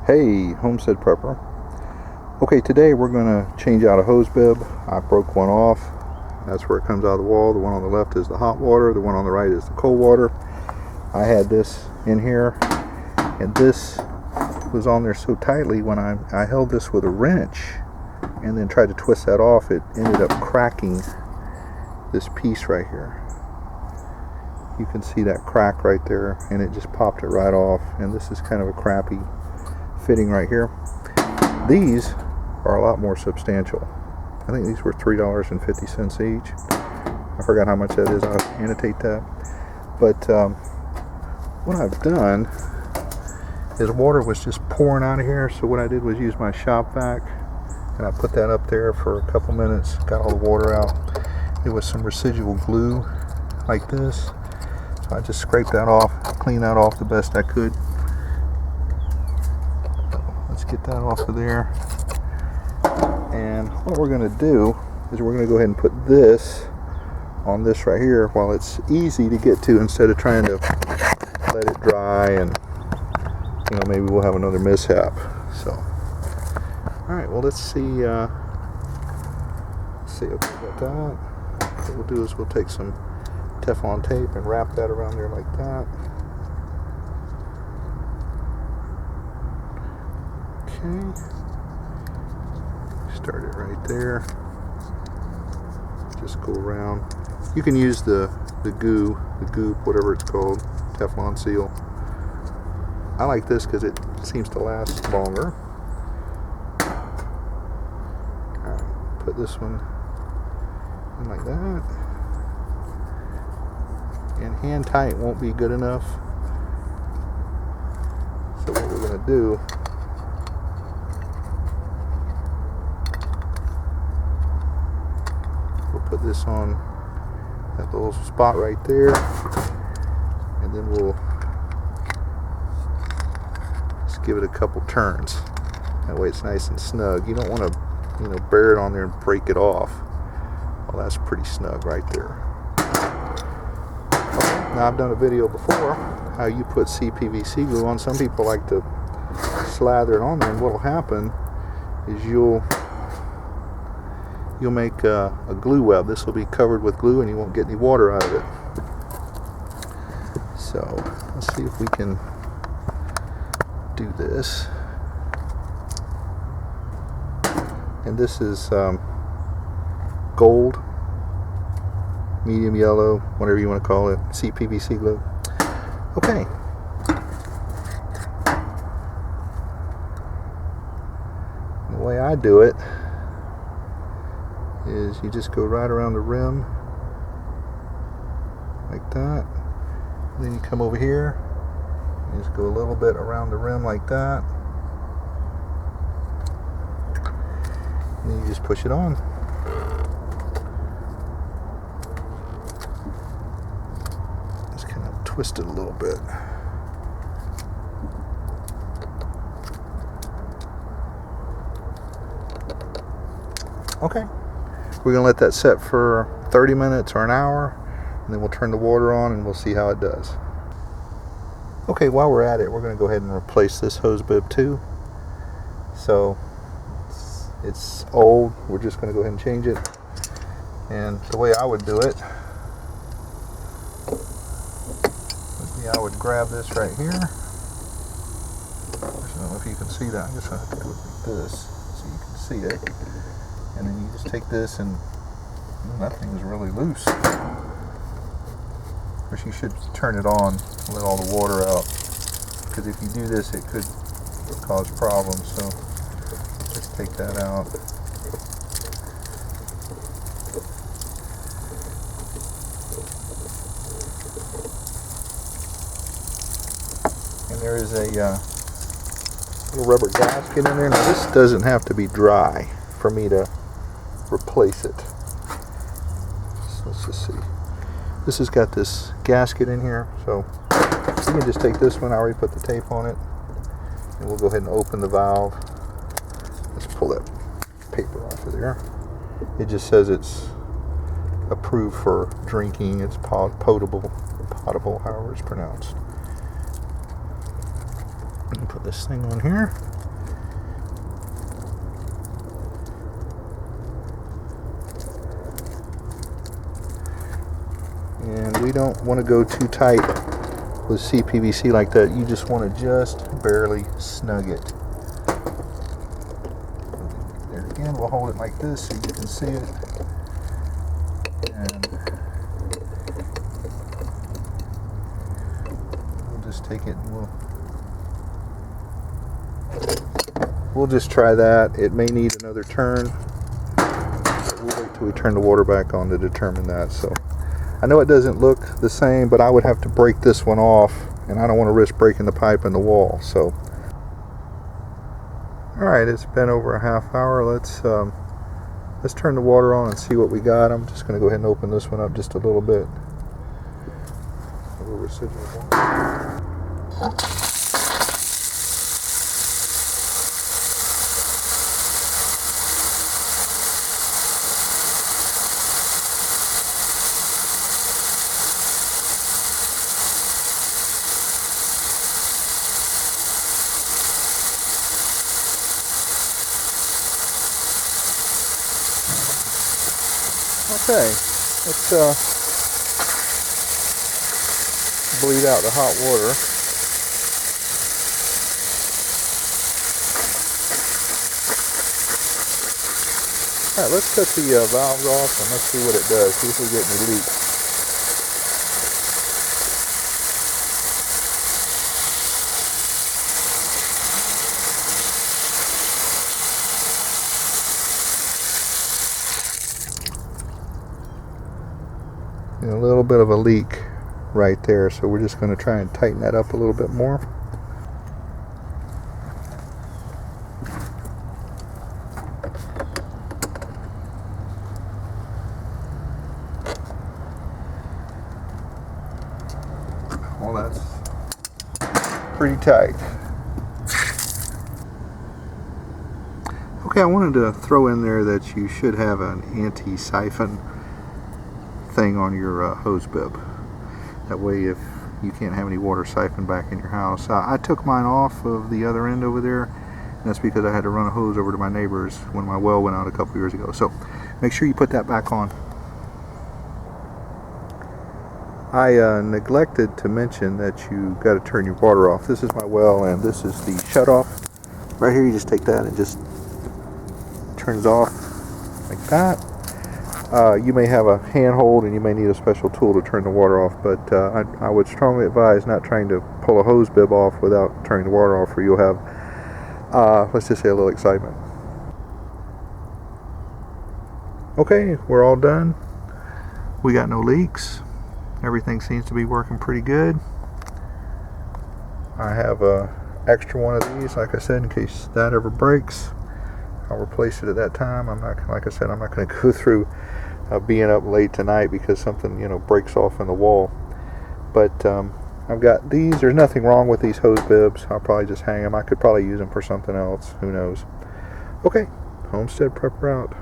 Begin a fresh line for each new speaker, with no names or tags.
Hey, Homestead Prepper. Okay, today we're going to change out a hose bib. I broke one off. That's where it comes out of the wall. The one on the left is the hot water. The one on the right is the cold water. I had this in here, and this was on there so tightly when I held this with a wrench and then tried to twist that off, it ended up cracking this piece right here. You can see that crack right there, and it just popped it right off. And this is kind of a crappy fitting right here. These are a lot more substantial. I think these were $3.50 each. I forgot how much that is. I'll annotate that. But what I've done is water was just pouring out of here, so what I did was use my shop vac and I put that up there for a couple minutes, got all the water out. There was some residual glue like this, so I just scraped that off, cleaned that off the best I could. Let's get that off of there. And what we're going to do is we're going to go ahead and put this on this right here while it's easy to get to, instead of trying to let it dry and maybe we'll have another mishap. So alright, well let's see okay, got that. What we'll do is we'll take some Teflon tape and wrap that around there like that. Okay, start it right there. Just go around. You can use the goop, whatever it's called, Teflon seal. I like this because it seems to last longer. Alright, put this one in like that. And hand tight won't be good enough. So what we're going to do, we'll put this on that little spot right there, and then we'll just give it a couple turns. That way it's nice and snug. You don't want to bear it on there and break it off. Well, that's pretty snug right there. Okay, now I've done a video before how you put CPVC glue on. Some people like to slather it on there, and what will happen is you'll make a glue web. This will be covered with glue and you won't get any water out of it. So let's see if we can do this. And this is gold, medium yellow, whatever you want to call it, CPVC glue. Okay. The way I do it is you just go right around the rim like that, and then you come over here and just go a little bit around the rim like that, and then you just push it on. Just kind of twist it a little bit. Okay. We're going to let that set for 30 minutes or an hour, and then we'll turn the water on and we'll see how it does. Okay, while we're at it, we're going to go ahead and replace this hose bib too. So it's old, we're just going to go ahead and change it. And the way I would do it would be I would grab this right here. I don't know if you can see that. I guess I have to do it like this so you can see it. And then you just take this, and that thing is really loose. Of course, you should turn it on and let all the water out, because if you do this, it could cause problems. So just take that out. And there is a little rubber gasket in there. Now this doesn't have to be dry for me to replace it. So let's just see. This has got this gasket in here, so you can just take this one. I already put the tape on it, and we'll go ahead and open the valve. Let's pull that paper off of there. It just says it's approved for drinking. It's potable, however it's pronounced. Let me put this thing on here. And we don't want to go too tight with CPVC like that. You just want to just barely snug it. There again, we'll hold it like this so you can see it. And we'll just take it and we'll just try that. It may need another turn. We'll wait till we turn the water back on to determine that. So I know it doesn't look the same, but I would have to break this one off, and I don't want to risk breaking the pipe in the wall. So, all right, it's been over a half hour. Let's turn the water on and see what we got. I'm just going to go ahead and open this one up just a little bit. A little residual water. Okay, let's bleed out the hot water. Alright, let's cut the valves off and let's see what it does, see if we get any leaks. A little bit of a leak right there, so we're just going to try and tighten that up a little bit more. Well, that's pretty tight. Okay, I wanted to throw in there that you should have an anti-siphon thing on your hose bib. That way, if you can't have any water siphoned back in your house. I took mine off of the other end over there, and that's because I had to run a hose over to my neighbor's when my well went out a couple years ago. So make sure you put that back on. I neglected to mention that you got to turn your water off. This is my well, and this is the shut off. Right here, you just take that and just turns off like that. You may have a handhold and you may need a special tool to turn the water off, but I would strongly advise not trying to pull a hose bib off without turning the water off, or you'll have, let's just say, a little excitement. Okay, we're all done. We got no leaks. Everything seems to be working pretty good. I have a extra one of these, like I said, in case that ever breaks. I'll replace it at that time. I'm not, like I said, I'm not going to go through being up late tonight because something, breaks off in the wall. But I've got these. There's nothing wrong with these hose bibs. I'll probably just hang them. I could probably use them for something else. Who knows? Okay, Homestead Prepper out.